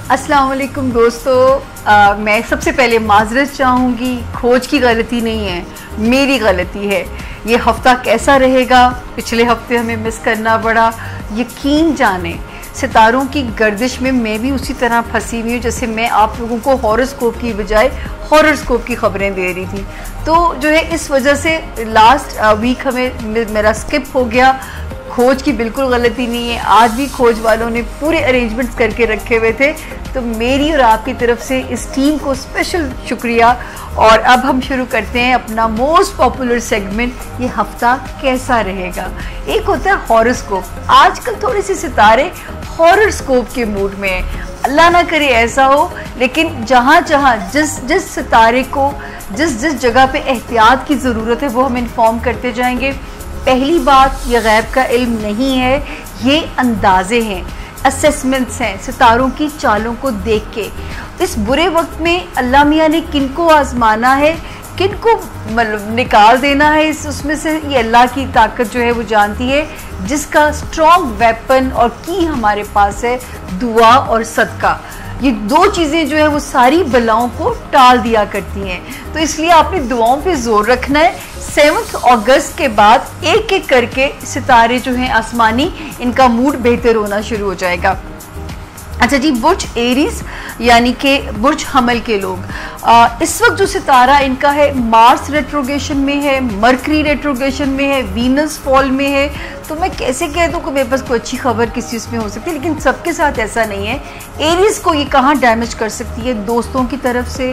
अस्सलाम वालेकुम दोस्तों, मैं सबसे पहले माजरत चाहूँगी। खोज की गलती नहीं है, मेरी गलती है। ये हफ़्ता कैसा रहेगा, पिछले हफ्ते हमें मिस करना पड़ा। यकीन जाने सितारों की गर्दिश में मैं भी उसी तरह फंसी हुई हूँ जैसे मैं आप लोगों को हॉरोस्कोप की बजाय हॉरोस्कोप की खबरें दे रही थी। तो जो है इस वजह से लास्ट वीक हमें मेरा स्किप हो गया। खोज की बिल्कुल गलती नहीं है, आज भी खोज वालों ने पूरे अरेंजमेंट्स करके रखे हुए थे। तो मेरी और आपकी तरफ से इस टीम को स्पेशल शुक्रिया। और अब हम शुरू करते हैं अपना मोस्ट पॉपुलर सेगमेंट, ये हफ्ता कैसा रहेगा। एक होता है हॉरोस्कोप। आजकल थोड़े से सितारे हॉरोस्कोप के मूड में हैं। अल्लाह ना करे ऐसा हो, लेकिन जहाँ जहाँ जिस सितारे को जिस जगह पे एहतियात की ज़रूरत है वो हम इन्फॉर्म करते जाएंगे। पहली बात, ये गैब का इल्म नहीं है, ये अंदाजे हैं, असेसमेंट्स हैं सितारों की चालों को देख के। इस बुरे वक्त में अल्लाह मियाँ ने किन को आजमाना है, किन को मतलब निकाल देना है उसमें से, ये अल्लाह की ताकत जो है वो जानती है। जिसका स्ट्रॉन्ग वेपन और की हमारे पास है दुआ और सदका। ये दो चीज़ें जो है वो सारी बलाओं को टाल दिया करती हैं। तो इसलिए आपने दुआओं पे जोर रखना है। 7 अगस्त के बाद एक एक करके सितारे जो हैं आसमानी, इनका मूड बेहतर होना शुरू हो जाएगा। अच्छा जी, बुर्ज एरीज यानी कि बुर्ज हमल के लोग, इस वक्त जो सितारा इनका है मार्स रेट्रोगेशन में है, मरकरी रेट्रोगेशन में है, वीनस फॉल में है। तो मैं कैसे कह दूँ कि मेरे पास कोई अच्छी खबर किसी उसमें हो सकती है, लेकिन सबके साथ ऐसा नहीं है। एरीज को ये कहाँ डैमेज कर सकती है, दोस्तों की तरफ से,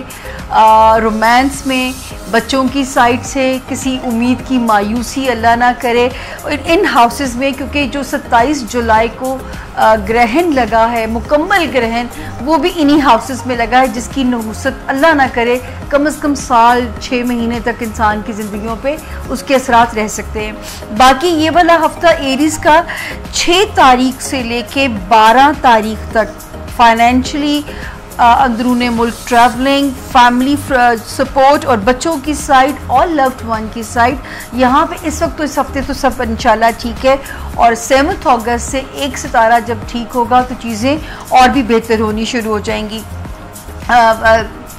रोमांस में, बच्चों की साइड से, किसी उम्मीद की मायूसी अल्लाह ना करे इन हाउसेस में। क्योंकि जो 27 जुलाई को ग्रहण लगा है, मुकम्मल ग्रहण, वो भी इन्हीं हाउसेस में लगा है, जिसकी नहुसत अल्लाह ना करे कम से कम साल 6 महीने तक इंसान की ज़िंदगियों पे उसके असरात रह सकते हैं। बाकी ये वाला हफ्ता एरीज का 6 तारीख से लेके 12 तारीख तक फाइनेंशियली, अंदरूने मुल्क ट्रैवलिंग, फैमिली सपोर्ट और बच्चों की साइड और लव्ड वन की साइड, यहाँ पे इस वक्त तो इस हफ्ते तो सब इंशाल्लाह ठीक है। और 7 अगस्त से एक सितारा जब ठीक होगा तो चीज़ें और भी बेहतर होनी शुरू हो जाएंगी।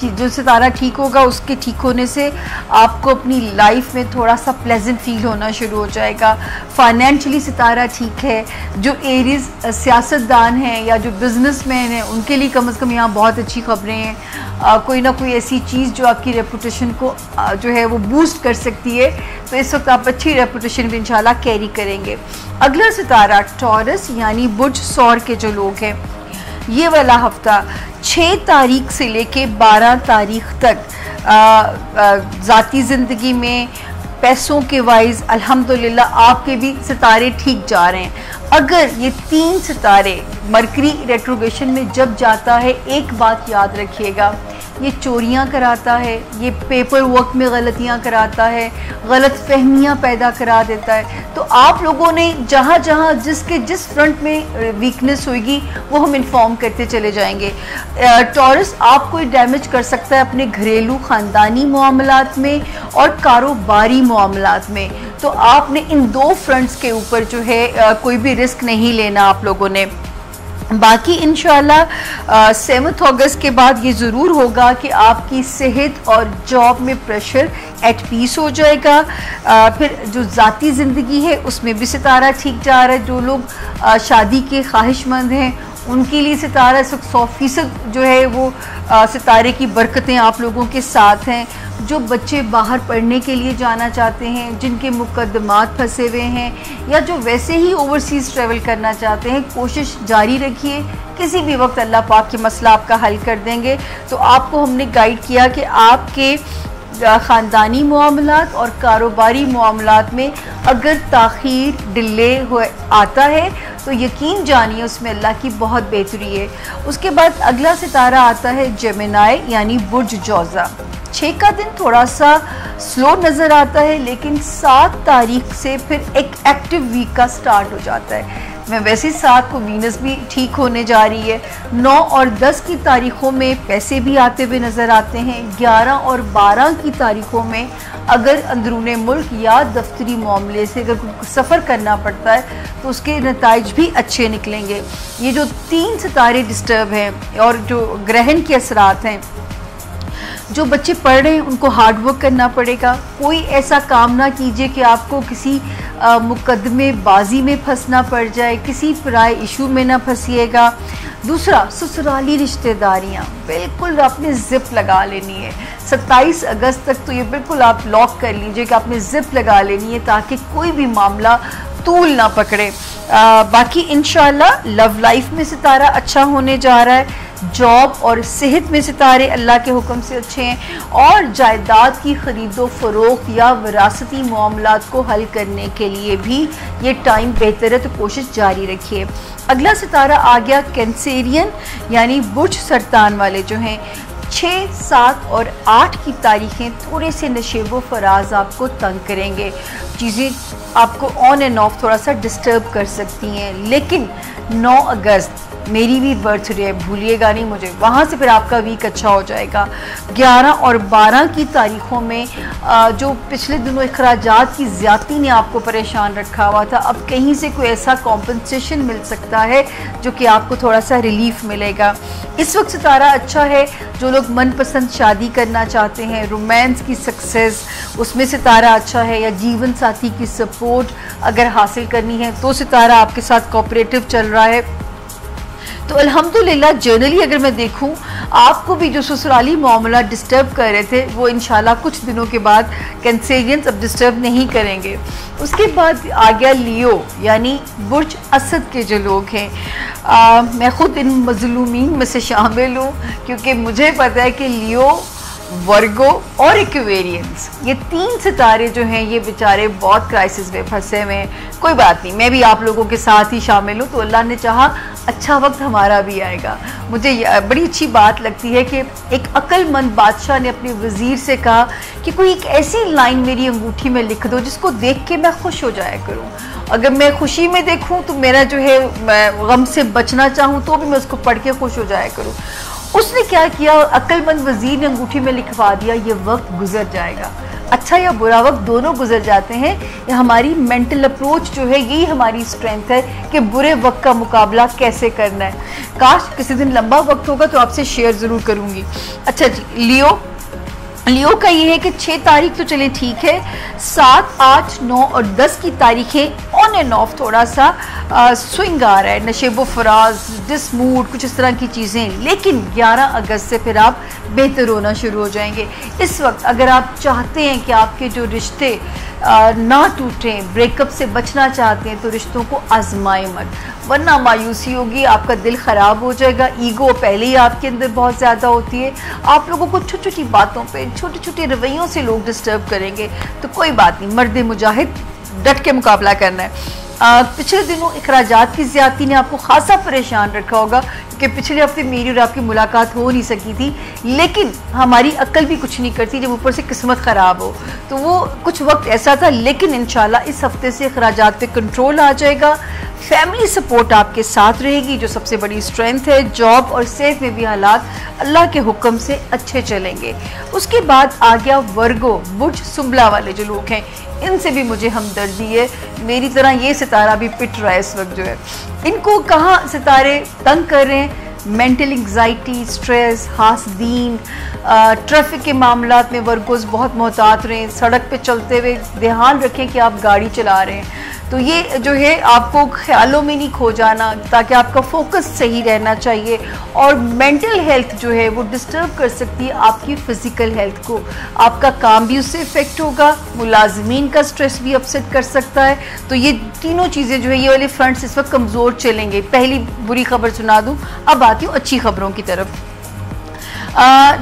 जो सितारा ठीक होगा उसके ठीक होने से आपको अपनी लाइफ में थोड़ा सा प्लेजेंट फील होना शुरू हो जाएगा। फाइनेंशियली सितारा ठीक है। जो एरीज सियासतदान हैं या जो बिजनेसमैन हैं उनके लिए कम से कम यहाँ बहुत अच्छी खबरें हैं। कोई ना कोई ऐसी चीज़ जो आपकी रेपुटेशन को जो है वो बूस्ट कर सकती है। तो इस वक्त आप अच्छी रेपुटेशन भी इंशाल्लाह कैरी करेंगे। अगला सितारा टॉरस यानी बुर्ज सौर के जो लोग हैं, ये वाला हफ्ता 6 तारीख से लेके 12 तारीख तक ज़ाती ज़िंदगी में, पैसों के वाइज अल्हम्दुलिल्लाह आपके भी सितारे ठीक जा रहे हैं। अगर ये 3 सितारे मरकरी रेट्रोगेशन में जब जाता है, एक बात याद रखिएगा, ये चोरियां कराता है, ये पेपर वर्क में गलतियां कराता है, गलत फहमियाँ पैदा करा देता है। तो आप लोगों ने जहाँ जहाँ जिस फ्रंट में वीकनेस होगी वो हम इन्फॉर्म करते चले जाएंगे। टॉरस आपको डैमेज कर सकता है अपने घरेलू ख़ानदानी मामलात में और कारोबारी मामलात में। तो आपने इन 2 फ्रंट्स के ऊपर जो है कोई भी रिस्क नहीं लेना आप लोगों ने। बाकी इंशाल्लाह 7 अगस्त के बाद ये ज़रूर होगा कि आपकी सेहत और जॉब में प्रेशर एट पीस हो जाएगा। फिर जो ज़ाती ज़िंदगी है उसमें भी सितारा ठीक जा रहा है। जो लोग शादी के ख्वाहिशमंद हैं उनके लिए सितारा इस वक्त 100% जो है वो सितारे की बरकतें आप लोगों के साथ हैं। जो बच्चे बाहर पढ़ने के लिए जाना चाहते हैं, जिनके मुकदमात फंसे हुए हैं, या जो वैसे ही ओवरसीज़ ट्रैवल करना चाहते हैं, कोशिश जारी रखिए। किसी भी वक्त अल्लाह पाक के मसला आपका हल कर देंगे। तो आपको हमने गाइड किया कि आपके ख़ानदानी मामलात और कारोबारी मामलात में अगर ताख़ीर, डिले आता है तो यकीन जानिए उसमें अल्लाह की बहुत बेहतरी है। उसके बाद अगला सितारा आता है जेमिनाई यानी बुर्ज जौज़ा। 6 का दिन थोड़ा सा स्लो नज़र आता है, लेकिन 7 तारीख से फिर एक एक्टिव वीक का स्टार्ट हो जाता है। मैं वैसे 7 को वीनस भी ठीक होने जा रही है। 9 और 10 की तारीखों में पैसे भी आते हुए नज़र आते हैं। 11 और 12 की तारीखों में अगर अंदरूने मुल्क या दफ्तरी मामले से अगर सफ़र करना पड़ता है तो उसके नताइज भी अच्छे निकलेंगे। ये जो 3 सितारे डिस्टर्ब हैं और जो ग्रहण के असरात हैं, जो बच्चे पढ़ रहे हैं उनको हार्ड वर्क करना पड़ेगा। कोई ऐसा काम ना कीजिए कि आपको किसी मुकदमे बाजी में फंसना पड़ जाए, किसी पराए इशू में ना फंसिएगा। दूसरा, ससुराली रिश्तेदारियां बिल्कुल आपने जिप लगा लेनी है। 27 अगस्त तक तो ये बिल्कुल आप लॉक कर लीजिए कि आपने जिप लगा लेनी है ताकि कोई भी मामला तूल ना पकड़े। बाकी इंशाल्लाह लव लाइफ में सितारा अच्छा होने जा रहा है। जॉब और सेहत में सितारे अल्लाह के हुक्म से अच्छे हैं और जायदाद की ख़रीदो फरोख्त या विरासती मामलात को हल करने के लिए भी ये टाइम बेहतर है, तो कोशिश जारी रखिए। अगला सितारा आ गया कैंसेरियन यानी बुर्ज सरतान वाले जो हैं। 6, 7 और 8 की तारीखें थोड़े से नशेबो फराज आपको तंग करेंगे, चीज़ें आपको ऑन एंड ऑफ थोड़ा सा डिस्टर्ब कर सकती हैं। लेकिन 9 अगस्त मेरी भी बर्थडे है, भूलिएगा नहीं मुझे, वहाँ से फिर आपका वीक अच्छा हो जाएगा। 11 और 12 की तारीखों में जो पिछले दिनों अखराजात की ज़्यादती ने आपको परेशान रखा हुआ था, अब कहीं से कोई ऐसा कॉम्पनसेशन मिल सकता है जो कि आपको थोड़ा सा रिलीफ मिलेगा। इस वक्त सितारा अच्छा है। जो लोग मनपसंद शादी करना चाहते हैं, रोमांस की सक्सेस, उसमें सितारा अच्छा है। या जीवन साथी की सपोर्ट अगर हासिल करनी है तो सितारा आपके साथ कोऑपरेटिव चल रहा है। तो अल्हम्दुलिल्लाह जनरली अगर मैं देखूं, आपको भी जो ससुराली मामला डिस्टर्ब कर रहे थे वो इंशाल्लाह कुछ दिनों के बाद कैंसेरियंस अब डिस्टर्ब नहीं करेंगे। उसके बाद आ गया लियो यानी बुर्ज असद के जो लोग हैं। मैं ख़ुद इन मज़लूमीन में से शामिल हूँ क्योंकि मुझे पता है कि लियो, वर्गो और एक्वेरियंस, ये 3 सितारे जो हैं ये बेचारे बहुत क्राइसिस में फंसे हुए हैं। कोई बात नहीं, मैं भी आप लोगों के साथ ही शामिल हूँ, तो अल्लाह ने चाहा अच्छा वक्त हमारा भी आएगा। मुझे बड़ी अच्छी बात लगती है कि एक अक्लमंद बादशाह ने अपने वज़ीर से कहा कि कोई एक ऐसी लाइन मेरी अंगूठी में लिख दो जिसको देख के मैं खुश हो जाया करूँ। अगर मैं खुशी में देखूँ तो मेरा जो है, मैं गम से बचना चाहूँ तो भी मैं उसको पढ़ के खुश हो जाया करूँ। उसने क्या किया, अक्लमंद वज़ीर ने अंगूठी में लिखवा दिया, ये वक्त गुजर जाएगा। अच्छा या बुरा वक्त दोनों गुजर जाते हैं। ये हमारी मेंटल अप्रोच जो है, यही हमारी स्ट्रेंथ है कि बुरे वक्त का मुकाबला कैसे करना है। काश किसी दिन लंबा वक्त होगा तो आपसे शेयर ज़रूर करूँगी। अच्छा जी, लियो का ये है कि 6 तारीख तो चले ठीक है, 7, 8, 9 और 10 की तारीखें ऑन एंड ऑफ थोड़ा सा स्विंग आ रहा है, नशेबो फराज, डिसमूड, कुछ इस तरह की चीज़ें। लेकिन 11 अगस्त से फिर आप बेहतर होना शुरू हो जाएंगे। इस वक्त अगर आप चाहते हैं कि आपके जो रिश्ते ना टूटें, ब्रेकअप से बचना चाहते हैं, तो रिश्तों को आजमाएं मत, वरना मायूसी होगी, आपका दिल ख़राब हो जाएगा। ईगो पहले ही आपके अंदर बहुत ज़्यादा होती है। आप लोगों को छोटी छोटी बातों पे, छोटे छोटे रवैयों से लोग डिस्टर्ब करेंगे, तो कोई बात नहीं, मर्द मुजाहिद डट के मुकाबला करना है। पिछले दिनों अखराजात की ज़्यादती ने आपको खासा परेशान रखा होगा कि पिछले हफ्ते मेरी और आपकी मुलाकात हो नहीं सकी थी, लेकिन हमारी अक्ल भी कुछ नहीं करती जब ऊपर से किस्मत ख़राब हो। तो वो कुछ वक्त ऐसा था, लेकिन इंशाल्लाह इस हफ्ते से अखराजात पे कंट्रोल आ जाएगा। फैमिली सपोर्ट आपके साथ रहेगी, जो सबसे बड़ी स्ट्रेंथ है। जॉब और सेहत में भी हालात अल्लाह के हुक्म से अच्छे चलेंगे। उसके बाद आ गया वर्गो, बुर्ज सुंबला वाले जो लोग हैं, इनसे भी मुझे हमदर्दी है। मेरी तरह ये सितारा भी पिट रहा है इस वक्त जो है। इनको कहाँ सितारे तंग कर रहे हैं, मेंटल एंग्जाइटी, स्ट्रेस, हासदीन, ट्रैफिक के मामलात में वर्गोस बहुत मोहतात रहें। सड़क पे चलते हुए ध्यान रखें कि आप गाड़ी चला रहे हैं, तो ये जो है आपको ख्यालों में नहीं खो जाना, ताकि आपका फोकस सही रहना चाहिए। और मेंटल हेल्थ जो है वो डिस्टर्ब कर सकती है आपकी फ़िज़िकल हेल्थ को, आपका काम भी उससे इफ़ेक्ट होगा, मुलाजमीन का स्ट्रेस भी अपसेट कर सकता है। तो ये तीनों चीज़ें जो है, ये वाले फ्रंट्स इस वक्त कमज़ोर चलेंगे। पहली बुरी खबर सुना दूँ, अब आती हूँ अच्छी खबरों की तरफ।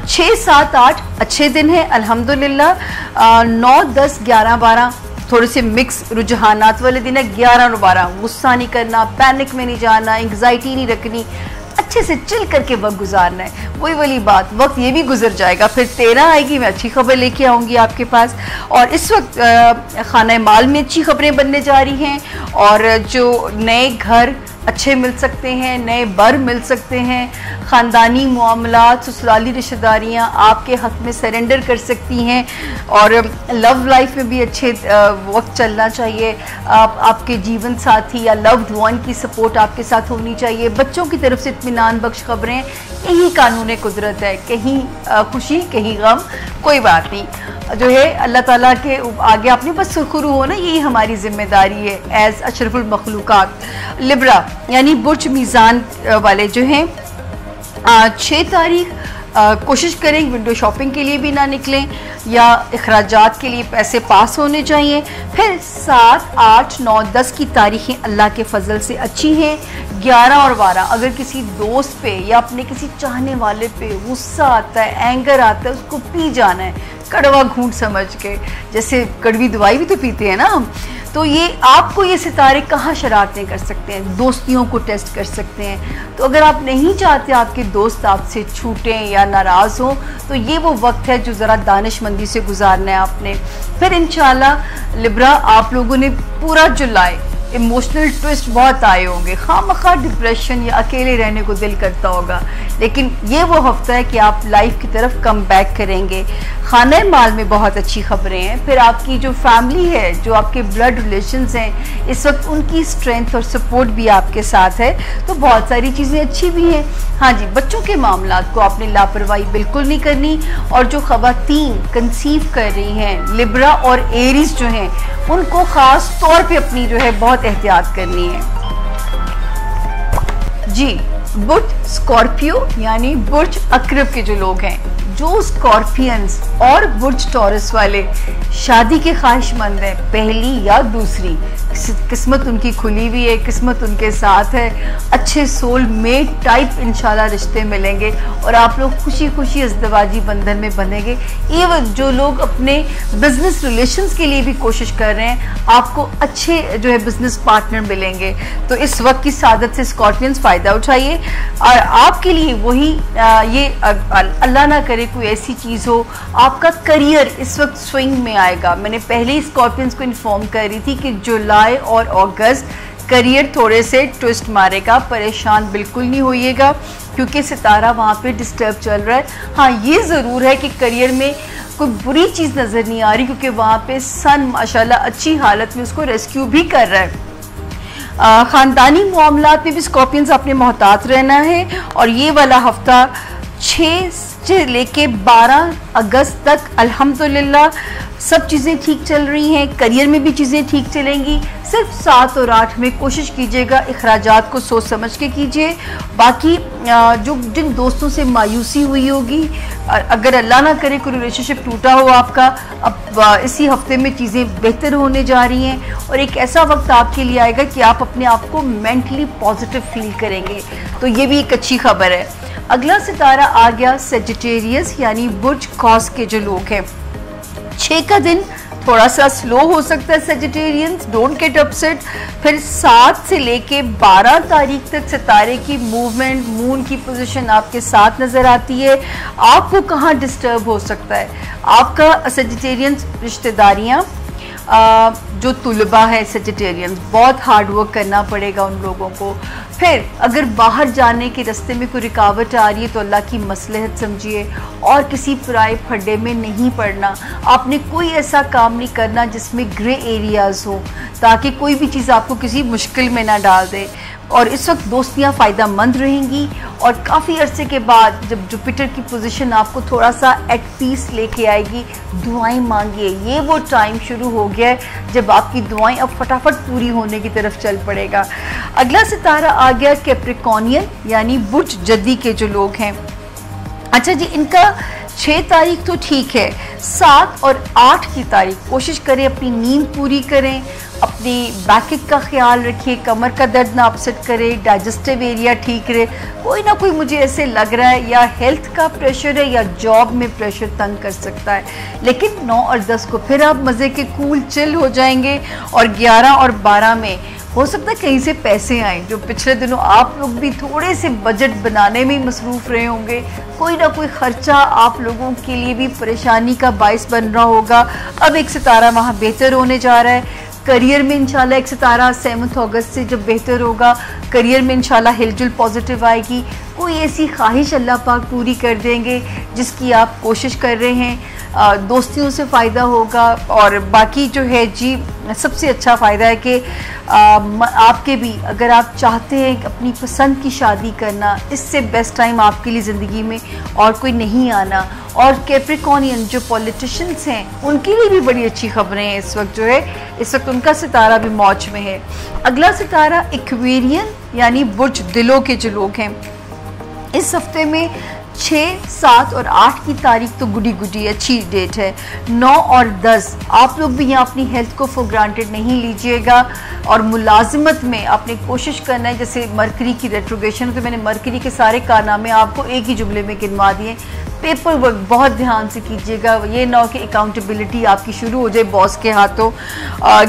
6, 7, 8 अच्छे दिन हैं अल्हम्दुलिल्लाह। 9, 10, 11, 12 थोड़े से मिक्स रुझानात वाले दिन है। 11 और 12 गुस्सा नहीं करना, पैनिक में नहीं जाना, एंग्जाइटी नहीं रखनी, अच्छे से चिल करके वक्त गुजारना है। वही वाली बात, वक्त ये भी गुजर जाएगा, फिर 13 आएगी, मैं अच्छी खबर लेके आऊँगी आपके पास। और इस वक्त खाना माल में अच्छी खबरें बनने जा रही हैं और जो नए घर अच्छे मिल सकते हैं, नए बर मिल सकते हैं, ख़ानदानी मामलात, ससुराली रिश्तेदारियाँ आपके हक़ में सरेंडर कर सकती हैं और लव लाइफ में भी अच्छे वक्त चलना चाहिए। आपके जीवन साथी या लव्ड वन की सपोर्ट आपके साथ होनी चाहिए। बच्चों की तरफ से इत्मीनान बख्श खबरें, यही कानून कुदरत है, कहीं खुशी कहीं गम, कोई बात नहीं, जो है अल्लाह ताला के आगे आपने बस सुरखरू हो ना, यही हमारी जिम्मेदारी है एज़ अशरफुल मखलूक़ात। लिब्रा यानी बुर्ज मीज़ान वाले जो हैं 6 तारीख कोशिश करें विंडो शॉपिंग के लिए भी ना निकलें या अखराजात के लिए पैसे पास होने चाहिए। फिर 7, 8, 9, 10 की तारीखें अल्लाह के फजल से अच्छी हैं। 11 और 12 अगर किसी दोस्त पे या अपने किसी चाहने वाले पे गुस्सा आता है, एंगर आता है, उसको पी जाना है कड़वा घूंट समझ के, जैसे कड़वी दवाई भी तो पीते हैं ना हम। तो ये आपको ये सितारे कहाँ शरारतें कर सकते हैं, दोस्तियों को टेस्ट कर सकते हैं। तो अगर आप नहीं चाहते आपके दोस्त आपसे छूटें या नाराज़ हों तो ये वो वक्त है जो ज़रा दानिशमंदी से गुजारना है आपने। फिर इंशाल्लाह लिब्रा आप लोगों ने पूरा जुलाई इमोशनल ट्विस्ट बहुत आए होंगे, खामखा डिप्रेशन या अकेले रहने को दिल करता होगा, लेकिन ये वो हफ्ता है कि आप लाइफ की तरफ कम बैक करेंगे। खाने माल में बहुत अच्छी खबरें हैं। फिर आपकी जो फैमिली है, जो आपके ब्लड रिलेशंस हैं, इस वक्त उनकी स्ट्रेंथ और सपोर्ट भी आपके साथ है, तो बहुत सारी चीज़ें अच्छी भी हैं। हाँ जी, बच्चों के मामलात को आपने लापरवाही बिल्कुल नहीं करनी और जो ख़वातीन कंसीव कर रही हैं, लिब्रा और एरीज जो हैं, उनको ख़ास तौर पे अपनी जो है बहुत एहतियात करनी है जी। बुर्ज स्कॉर्पियो यानी बुर्ज अक्रब के जो लोग हैं, जो स्कॉर्पियंस और बुर्ज टॉरस वाले शादी के ख्वाहिशमंद हैं, पहली या दूसरी, किस्मत उनकी खुली हुई है, किस्मत उनके साथ है, अच्छे सोल मेट टाइप इंशाल्लाह रिश्ते मिलेंगे और आप लोग खुशी खुशी इज़्दिवाजी बंधन में बनेंगे। एवं जो लोग अपने बिजनेस रिलेशंस के लिए भी कोशिश कर रहे हैं, आपको अच्छे जो है बिजनेस पार्टनर मिलेंगे। तो इस वक्त की सादत से स्कॉर्पियंस फ़ायदा उठाइए और आपके लिए वही ये अल्लाह ना करे कोई ऐसी चीज़ हो, आपका करियर इस वक्त स्विंग में आएगा। मैंने पहले ही स्कॉर्पियंस को इन्फॉर्म कर रही थी कि जुलाई और अगस्त करियर थोड़े से ट्विस्ट मारेगा, परेशान बिल्कुल नहीं होइएगा क्योंकि सितारा वहाँ पे डिस्टर्ब चल रहा है। हाँ, ये ज़रूर है कि करियर में कोई बुरी चीज़ नज़र नहीं आ रही क्योंकि वहाँ पे सन माशाल्लाह अच्छी हालत में उसको रेस्क्यू भी कर रहा है। ख़ानदानी मामलात में भी स्कॉर्पियंस आपने मोहतात रहना है और ये वाला हफ्ता 6 से लेके 12 अगस्त तक अल्हम्दुलिल्लाह सब चीज़ें ठीक चल रही हैं। करियर में भी चीज़ें ठीक चलेंगी। सिर्फ 7 और 8 में कोशिश कीजिएगा अखराजात को सोच समझ के कीजिए। बाकी जो जिन दोस्तों से मायूसी हुई होगी, अगर अल्लाह ना करे कोई रिलेशनशिप टूटा हो आपका, अब इसी हफ्ते में चीज़ें बेहतर होने जा रही हैं और एक ऐसा वक्त आपके लिए आएगा कि आप अपने आप को मेंटली पॉजिटिव फील करेंगे। तो ये भी एक अच्छी खबर है। अगला सितारा आ गया सेजिटेरियस यानी बुर्ज कॉस के जो लोग हैं। 6 का दिन थोड़ा सा स्लो हो सकता है सेजिटेरियंस, डोंट गेट अपसेट। फिर 7 से लेके 12 तारीख तक सितारे की मूवमेंट, मून की पोजीशन आपके साथ नज़र आती है। आपको कहाँ डिस्टर्ब हो सकता है? आपका सेजिटेरियंस रिश्तेदारियाँ, जो तुलबा है सेजिटेरियंस, बहुत हार्ड वर्क करना पड़ेगा उन लोगों को। फिर अगर बाहर जाने के रास्ते में कोई रुकावट आ रही है तो अल्लाह की मसलहत समझिए और किसी पराए फड्डे में नहीं पड़ना। आपने कोई ऐसा काम नहीं करना जिसमें ग्रे एरियाज़ हो ताकि कोई भी चीज़ आपको किसी मुश्किल में ना डाल दे। और इस वक्त दोस्तियाँ फ़ायदा मंद रहेंगी और काफ़ी अरसे के बाद जब जुपिटर की पोजीशन आपको थोड़ा सा एट पीस लेके आएगी, दुआएं मांगिए। ये वो टाइम शुरू हो गया है जब आपकी दुआएं अब फटाफट पूरी होने की तरफ चल पड़ेगा। अगला सितारा आ गया कैप्रिकॉर्नियन यानी बुर्ज जद्दी के जो लोग हैं। अच्छा जी, इनका 6 तारीख तो ठीक है, 7 और 8 की तारीख कोशिश करें अपनी नींद पूरी करें, अपनी बैक का ख्याल रखिए, कमर का दर्द ना अपसेट करे, डाइजेस्टिव एरिया ठीक रहे। कोई ना कोई मुझे ऐसे लग रहा है या हेल्थ का प्रेशर है या जॉब में प्रेशर तंग कर सकता है, लेकिन 9 और 10 को फिर आप मज़े के कूल चिल हो जाएंगे और 11 और 12 में हो सकता है कहीं से पैसे आए, जो पिछले दिनों आप लोग भी थोड़े से बजट बनाने में मसरूफ़ रहे होंगे, कोई ना कोई ख़र्चा आप लोगों के लिए भी परेशानी का बाइस बन रहा होगा। अब एक सितारा वहाँ बेहतर होने जा रहा है। करियर में इंशाल्लाह एक सितारा 7 अगस्त से जब बेहतर होगा, करियर में इंशाल्लाह हिलजुल पॉजिटिव आएगी। कोई ऐसी ख्वाहिश अल्लाह पाक पूरी कर देंगे जिसकी आप कोशिश कर रहे हैं। दोस्तियों से फ़ायदा होगा। और बाकी जो है जी, सबसे अच्छा फ़ायदा है कि आपके भी, अगर आप चाहते हैं अपनी पसंद की शादी करना, इससे बेस्ट टाइम आपके लिए ज़िंदगी में और कोई नहीं आना। और कैप्रिकॉर्नियन जो पॉलिटिशियंस हैं उनके लिए भी बड़ी अच्छी खबरें हैं इस वक्त, जो है इस वक्त उनका सितारा भी मौज में है। अगला सितारा एक्वेरियन यानी बुर्ज दिलों के जो लोग हैं, इस हफ्ते में 6, 7 और 8 की तारीख तो गुडी गुडी अच्छी डेट है। 9 और 10 आप लोग भी यहाँ अपनी हेल्थ को फॉर ग्रांटेड नहीं लीजिएगा। और मुलाजिमत में आपने कोशिश करना है, जैसे मरकरी की रेट्रोग्रेशन, तो मैंने मरकरी के सारे कारनामे आपको एक ही जुमले में गिनवा दिए। पेपर वर्क बहुत ध्यान से कीजिएगा, ये ना हो कि अकाउंटेबिलिटी आपकी शुरू हो जाए बॉस के हाथों।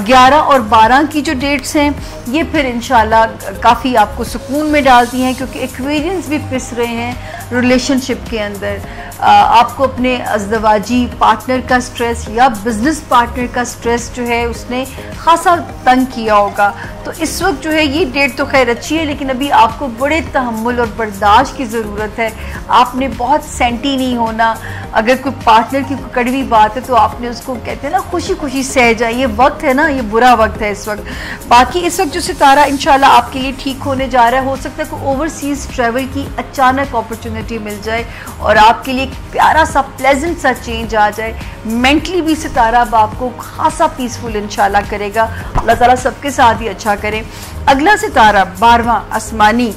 11 और 12 की जो डेट्स हैं ये फिर इंशाल्लाह काफ़ी आपको सुकून में डालती हैं, क्योंकि एक्वेरियंस भी पिस रहे हैं रिलेशनशिप के अंदर। आपको अपने अज़दवाजी पार्टनर का स्ट्रेस या बिज़नेस पार्टनर का स्ट्रेस जो है उसने ख़ासा तंग किया होगा। तो इस वक्त जो है ये डेट तो खैर अच्छी है, लेकिन अभी आपको बड़े तहम्मुल और बर्दाश्त की ज़रूरत है। आपने बहुत सेंटी नहीं होना। अगर कोई पार्टनर की कड़वी बात है तो आपने उसको, कहते हैं ना, खुशी खुशी सह जाए। ये वक्त है ना, ये बुरा वक्त है इस वक्त। बाकी इस वक्त जो सितारा इंशाल्लाह आपके लिए ठीक होने जा रहा है, हो सकता है कोई ओवरसीज़ ट्रैवल की अचानक अपॉर्चुनिटी मिल जाए और आपके लिए प्यारा सा प्लेजेंट सा चेंज आ जाए। मेंटली भी सितारा अब आपको खासा पीसफुल इंशाल्लाह करेगा। अल्लाह ताला सबके साथ ही अच्छा करे। अगला सितारा 12वां आसमानी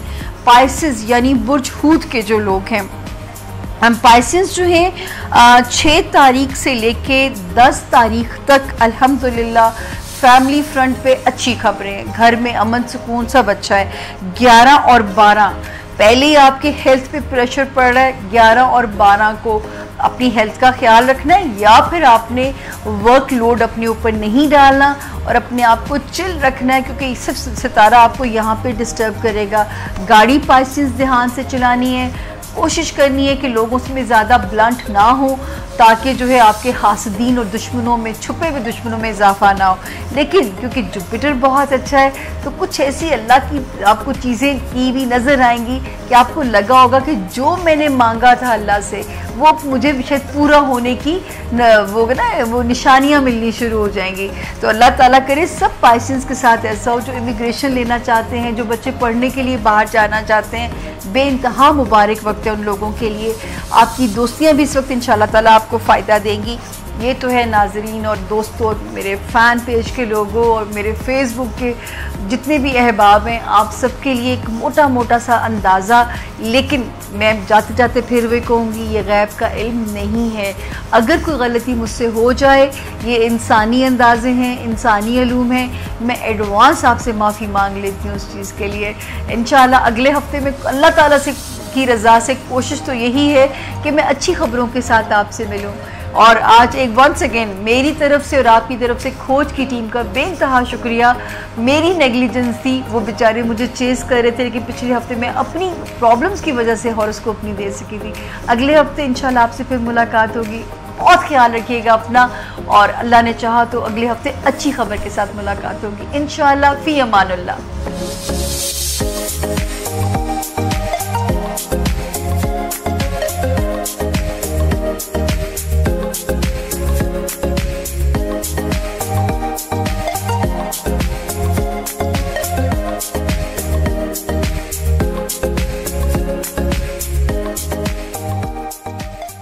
पाइसेस यानी बुर्ज हूत के जो लोग हैं, हम पाइसेस जो हैं 6 तारीख से लेके 10 तारीख तक अल्हम्दुलिल्लाह फैमिली फ्रंट पे अच्छी खबरें हैं। घर में अमन सुकून सब अच्छा है। 11 और 12 पहले ही आपके हेल्थ पे प्रेशर पड़ रहा है। 11 और 12 को अपनी हेल्थ का ख्याल रखना है, या फिर आपने वर्कलोड अपने ऊपर नहीं डालना और अपने आप को चिल रखना है, क्योंकि सब सितारा आपको यहाँ पे डिस्टर्ब करेगा। गाड़ी पाइसेस ध्यान से चलानी है, कोशिश करनी है कि लोगों में ज़्यादा ब्लंट ना हो, ताकि जो है आपके हासदीन और दुश्मनों में, छुपे हुए दुश्मनों में इजाफा ना हो। लेकिन क्योंकि जुपिटर बहुत अच्छा है तो कुछ ऐसी अल्लाह की आपको चीज़ें की भी नज़र आएंगी कि आपको लगा होगा कि जो मैंने मांगा था अल्लाह से वो मुझे शायद पूरा होने की वो निशानियाँ मिलनी शुरू हो जाएंगी। तो अल्लाह ताला करे सब पाइसेस के साथ ऐसा हो। जो इमिग्रेशन लेना चाहते हैं, जो बच्चे पढ़ने के लिए बाहर जाना चाहते हैं, बेइंतहा मुबारक वक्त है उन लोगों के लिए। आपकी दोस्तियाँ भी इस वक्त इंशाल्लाह ताला आपको फ़ायदा देंगी। ये तो है नाजरीन और दोस्तों और मेरे फ़ैन पेज के लोगों और मेरे फेसबुक के जितने भी अहबाब हैं, आप सबके लिए एक मोटा मोटा सा अंदाज़ा। लेकिन मैं जाते जाते फिर भी कहूँगी, ये गैब का इल्म नहीं है। अगर कोई गलती मुझसे हो जाए, ये इंसानी अंदाज़े हैं, इंसानी अलूम हैं। मैं एडवांस आपसे माफ़ी मांग लेती हूँ उस चीज़ के लिए। इंशाल्लाह अगले हफ्ते में अल्लाह ताला से की रज़ा से कोशिश तो यही है कि मैं अच्छी खबरों के साथ आपसे मिलूँ। और आज एक वंस अगेन मेरी तरफ से और आपकी तरफ से खोज की टीम का बेइंतहा शुक्रिया। मेरी नेग्लिजेंस थी, वो बेचारे मुझे चेस कर रहे थे, लेकिन पिछले हफ्ते में अपनी प्रॉब्लम्स की वजह से हॉरोस्कोप नहीं दे सकी थी। अगले हफ्ते इंशाल्लाह आपसे फिर मुलाकात होगी। बहुत ख्याल रखिएगा अपना, और अल्लाह ने चाहा तो अगले हफ्ते अच्छी खबर के साथ मुलाकात होगी इंशाल्लाह। फ़ी अमानुल्लाह।